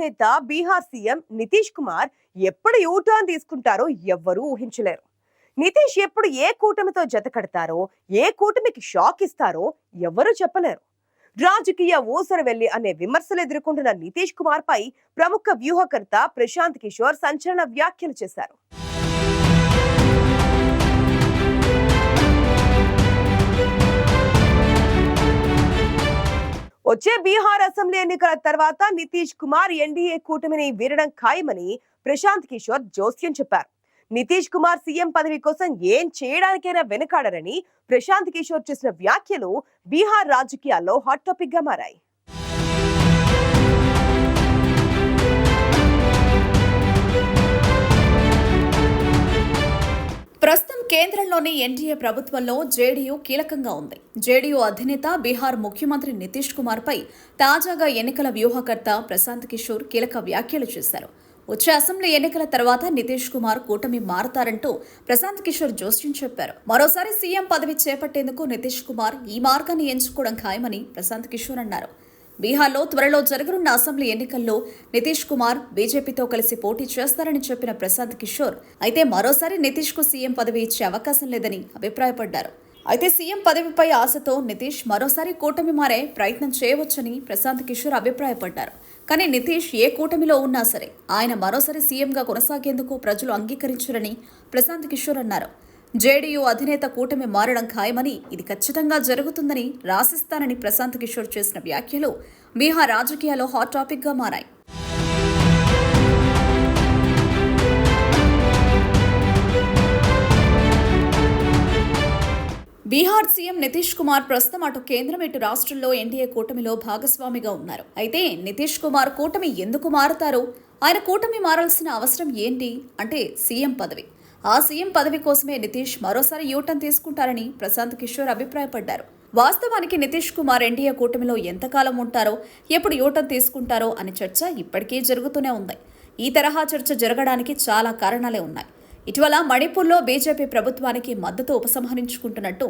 అధినేత బీహార్ సీఎం నితీష్ కుమార్ ఎప్పుడు యూటర్న్ తీసుకుంటారో ఎవ్వరూ ఊహించలేరు. నితీష్ ఎప్పుడు ఏ కూటమితో జత కడతారో, ఏ కూటమికి షాక్ ఇస్తారో ఎవ్వరూ చెప్పలేరు. రాజకీయ ఊసరవెల్లి అనే విమర్శలు ఎదుర్కొంటున్న నితీష్ కుమార్ పై ప్రముఖ వ్యూహకర్త ప్రశాంత్ కిషోర్ సంచలన వ్యాఖ్యలు చేశారు. వచ్చే బీహార్ అసెంబ్లీ ఎన్నికల తర్వాత నితీష్ కుమార్ ఎన్డీఏ కూటమిని వీడడం ఖాయమని ప్రశాంత్ కిషోర్ జోస్యం చెప్పారు. నితీష్ కుమార్ సీఎం పదవి కోసం ఏం చేయడానికైనా వెనుకాడరని ప్రశాంత్ కిషోర్ చేసిన వ్యాఖ్యలు బీహార్ రాజకీయాల్లో హాట్ టాపిక్ గా మారాయి. ప్రస్తుతం కేంద్రంలోని ఎన్డీఏ ప్రభుత్వంలో జేడీయూ కీలకంగా ఉంది. జేడీయూ అధినేత బీహార్ ముఖ్యమంత్రి నితీష్ కుమార్ పై తాజాగా ఎన్నికల వ్యూహకర్త ప్రశాంత్ కిషోర్ కీలక వ్యాఖ్యలు చేశారు. వచ్చే అసెంబ్లీ ఎన్నికల తర్వాత నితీష్ కుమార్ కూటమి మారతారంటూ ప్రశాంత్ కిషోర్ జోస్యం చెప్పారు. మరోసారి సీఎం పదవి చేపట్టేందుకు నితీష్ కుమార్ ఈ మార్గాన్ని ఎంచుకోవడం ఖాయమని ప్రశాంత్ కిషోర్ అన్నారు. బీహార్లో త్వరలో జరగనున్న అసెంబ్లీ ఎన్నికల్లో నితీష్ కుమార్ బీజేపీతో కలిసి పోటీ చేస్తారని చెప్పిన ప్రశాంత్ కిషోర్ అయితే మరోసారి నితీష్ కు సీఎం పదవి ఇచ్చే అవకాశం లేదని అభిప్రాయపడ్డారు. అయితే సీఎం పదవిపై ఆశతో నితీష్ మరోసారి కూటమి మారే ప్రయత్నం చేయవచ్చని ప్రశాంత్ కిషోర్ అభిప్రాయపడ్డారు. కానీ నితీష్ ఏ కూటమిలో ఉన్నా సరే ఆయన మరోసారి సీఎంగా కొనసాగేందుకు ప్రజలు అంగీకరించరని ప్రశాంత్ కిషోర్ అన్నారు. జేడీయూ అధినేత కూటమి మారడం ఖాయమని, ఇది ఖచ్చితంగా జరుగుతుందని రాసిస్తానని ప్రశాంత్ కిషోర్ చేసిన వ్యాఖ్యలు బీహార్ రాజకీయాల్లో హాట్ టాపిక్ గా మారాయి. బీహార్ సీఎం నితీష్ కుమార్ ప్రస్తుతం అటు కేంద్రం ఇటు రాష్ట్రంలో ఎన్డీఏ కూటమిలో భాగస్వామిగా ఉన్నారు. అయితే నితీష్ కుమార్ కూటమి ఎందుకు మారుతారు, ఆయన కూటమి మారాల్సిన అవసరం ఏంటి అంటే సీఎం పదవి. ఆ సీఎం పదవి కోసమే నితీష్ మరోసారి యూటర్న్ తీసుకుంటారని ప్రశాంత్ కిషోర్ అభిప్రాయపడ్డారు. వాస్తవానికి నితీష్ కుమార్ ఎన్డీఏ కూటమిలో ఎంతకాలం ఉంటారో, ఎప్పుడు యూటర్న్ తీసుకుంటారో అనే చర్చ ఇప్పటికీ జరుగుతూనే ఉంది. ఈ తరహా చర్చ జరగడానికి చాలా కారణాలే ఉన్నాయి. ఇటీవల మణిపూర్లో బీజేపీ ప్రభుత్వానికి మద్దతు ఉపసంహరించుకుంటున్నట్టు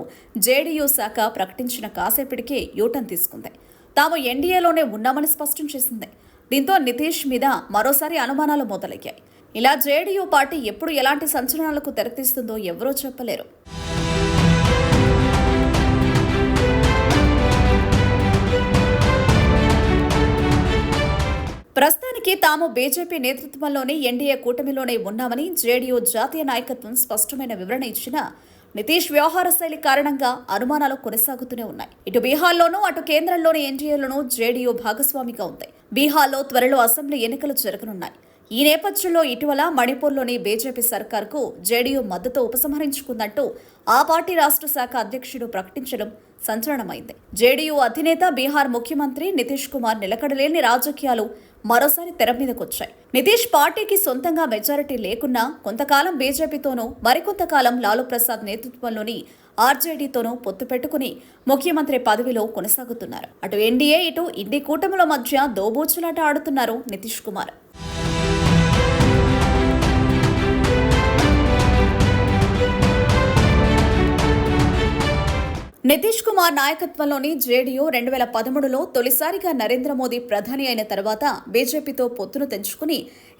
జేడీయూ శాఖ ప్రకటించిన కాసేపటికే యూటర్న్ తీసుకుంది. తాము ఎన్డీఏలోనే ఉన్నామని స్పష్టం చేసింది. దీంతో నితీష్ మీద మరోసారి అనుమానాలు మొదలయ్యాయి. ఇలా జేడీయూ పార్టీ ఎప్పుడు ఎలాంటి సంచలనాలకు తెరతీస్తుందో ఎవరూ చెప్పలేరు. ప్రస్తుతానికి తాము బీజేపీ నేతృత్వంలోని ఎన్డీఏ కూటమిలోనే ఉన్నామని జేడీయూ జాతీయ నాయకత్వం స్పష్టమైన వివరణ ఇచ్చినా నితీష్ వ్యవహార శైలి కారణంగా అనుమానాలు కొనసాగుతూనే ఉన్నాయి. ఇటు బీహార్లోనూ అటు కేంద్రంలోని ఎన్డీఏలోనూ జేడీయూ భాగస్వామిగా ఉంది. బీహార్లో త్వరలో అసెంబ్లీ ఎన్నికలు జరగనున్నాయి. ఈ నేపథ్యంలో ఇటీవల మణిపూర్లోని బీజేపీ సర్కార్కు జేడీయూ మద్దతు ఉపసంహరించుకుందంటూ ఆ పార్టీ రాష్ట్ర శాఖ అధ్యక్షుడు ప్రకటించడం సంచలనమైంది. జేడీయూ అధినేత బీహార్ ముఖ్యమంత్రి నితీష్ కుమార్ నిలకడలేని రాజకీయాలు మరోసారి తెర మీదకొచ్చాయి. నితీష్ పార్టీకి సొంతంగా మెజారిటీ లేకున్నా కొంతకాలం బీజేపీతోనూ మరికొంతకాలం లాలూ ప్రసాద్ నేతృత్వంలోని ఆర్జేడీతోనూ పొత్తు పెట్టుకుని ముఖ్యమంత్రి పదవిలో కొనసాగుతున్నారు. అటు ఎన్డీఏ ఇటు ఇండి కూటమిల మధ్య దోబూచులాట ఆడుతున్నారు నితీష్ కుమార్. నితీష్ కుమార్ నాయకత్వంలోని జేడీయూ 2013లో తొలిసారిగా నరేంద్ర మోదీ ప్రధాని అయిన తర్వాత బీజేపీతో పొత్తును తెంచుకుని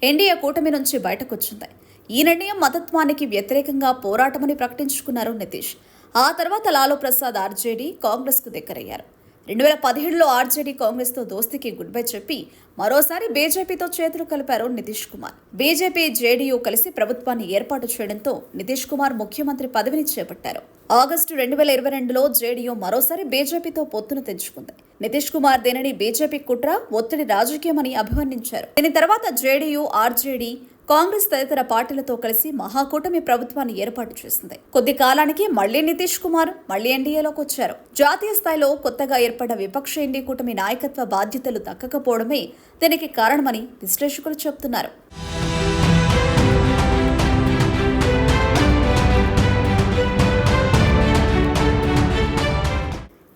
ఎన్డీఏ కూటమి నుంచి బయటకొచ్చింది. ఈ నిర్ణయం మతత్వానికి వ్యతిరేకంగా పోరాటమని ప్రకటించుకున్నారు నితీష్. ఆ తర్వాత లాలూ ప్రసాద్ ఆర్జేడీ కాంగ్రెస్కు దగ్గరయ్యారు. 2017లో ఆర్జేడీ కాంగ్రెస్తో దోస్తీకి గుడ్ బై చెప్పి మరోసారి బీజేపీతో చేతులు కలిపారు నితీష్ కుమార్. బీజేపీ జేడీయూ కలిసి ప్రభుత్వాన్ని ఏర్పాటు చేయడంతో నితీష్ కుమార్ ముఖ్యమంత్రి పదవిని చేపట్టారు. ఆగస్టు 2022లో జేడీయూ మరోసారి బీజేపీతో పొత్తును తెంచుకుంది. నితీష్ కుమార్ దీనిని బీజేపీ కుట్ర, ఒత్తిడి రాజకీయమని అభివర్ణించారు. దీని తర్వాత జేడీయూ, ఆర్జేడీ, కాంగ్రెస్ తదితర పార్టీలతో కలిసి మహాకూటమి ప్రభుత్వాన్ని ఏర్పాటు చేసింది. కొద్ది కాలానికి మళ్లీ నితీష్ కుమార్ మళ్లీ ఎన్డీఏలోకి వచ్చారు. జాతీయ స్థాయిలో కొత్తగా ఏర్పడ్డ విపక్ష ఎన్డీ కూటమి నాయకత్వ బాధ్యతలు దక్కకపోవడమే దీనికి కారణమని విశ్లేషకులు చెబుతున్నారు.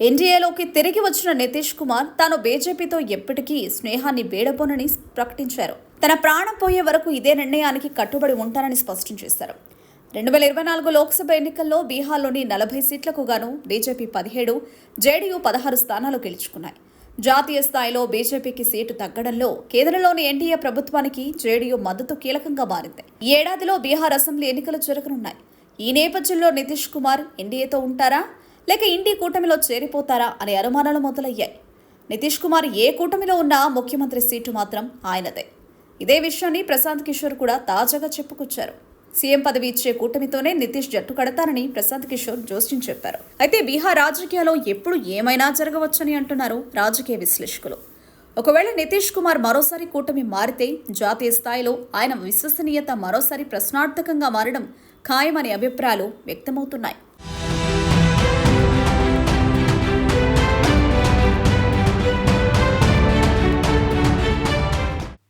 ఎన్డీఏలోకి తిరిగి వచ్చిన నితీష్ కుమార్ తాను బీజేపీతో ఎప్పటికీ స్నేహాన్ని వీడబోనని ప్రకటించారు. తన ప్రాణం పోయే వరకు ఇదే నిర్ణయానికి కట్టుబడి ఉంటానని స్పష్టం చేశారు. 2024 లోక్సభ ఎన్నికల్లో బీహార్లోని 40 సీట్లకు గాను బీజేపీ 17, జేడీయూ 16 స్థానాలు గెలుచుకున్నాయి. జాతీయ స్థాయిలో బీజేపీకి సీటు తగ్గడంలో కేంద్రంలోని ఎన్డీఏ ప్రభుత్వానికి జేడీయూ మద్దతు కీలకంగా మారింది. ఈ ఏడాదిలో బీహార్ అసెంబ్లీ ఎన్నికలు జరగనున్నాయి. ఈ నేపథ్యంలో నితీష్ కుమార్ ఎన్డీఏతో ఉంటారా లేక ఇండి కూటమిలో చేరిపోతారా అనే అనుమానాలు మొదలయ్యాయి. నితీష్ కుమార్ ఏ కూటమిలో ఉన్నా ముఖ్యమంత్రి సీటు మాత్రం ఆయనదే. ఇదే విషయాన్ని ప్రశాంత్ కిషోర్ కూడా తాజాగా చెప్పుకొచ్చారు. సీఎం పదవి ఇచ్చే కూటమితోనే నితీష్ జట్టు కడతారని ప్రశాంత్ కిషోర్ జోస్యం చెప్పారు. అయితే బీహార్ రాజకీయాల్లో ఎప్పుడు ఏమైనా జరగవచ్చని అంటున్నారు రాజకీయ విశ్లేషకులు. ఒకవేళ నితీష్ కుమార్ మరోసారి కూటమి మారితే జాతీయ స్థాయిలో ఆయన విశ్వసనీయత మరోసారి ప్రశ్నార్థకంగా మారడం ఖాయమనే అభిప్రాయాలు వ్యక్తమవుతున్నాయి.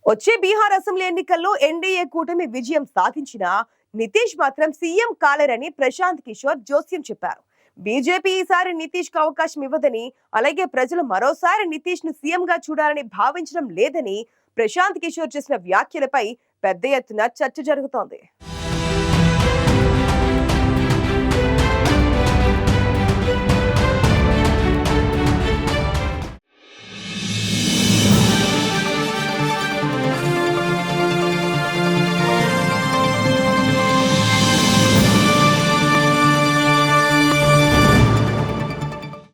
వచ్చే బీహార్ అసెంబ్లీ ఎన్నికల్లో ఎన్డీఏ కూటమి విజయం సాధించినా నితీష్ మాత్రం సీఎం కాలేరని ప్రశాంత్ కిషోర్ జోస్యం చెప్పారు. బీజేపీ ఈసారి నితీష్ కు అవకాశం ఇవ్వదని, అలాగే ప్రజలు మరోసారి నితీష్ ను సీఎం గా చూడాలని భావించడం లేదని ప్రశాంత్ కిషోర్ చేసిన వ్యాఖ్యలపై పెద్ద ఎత్తున చర్చ జరుగుతోంది.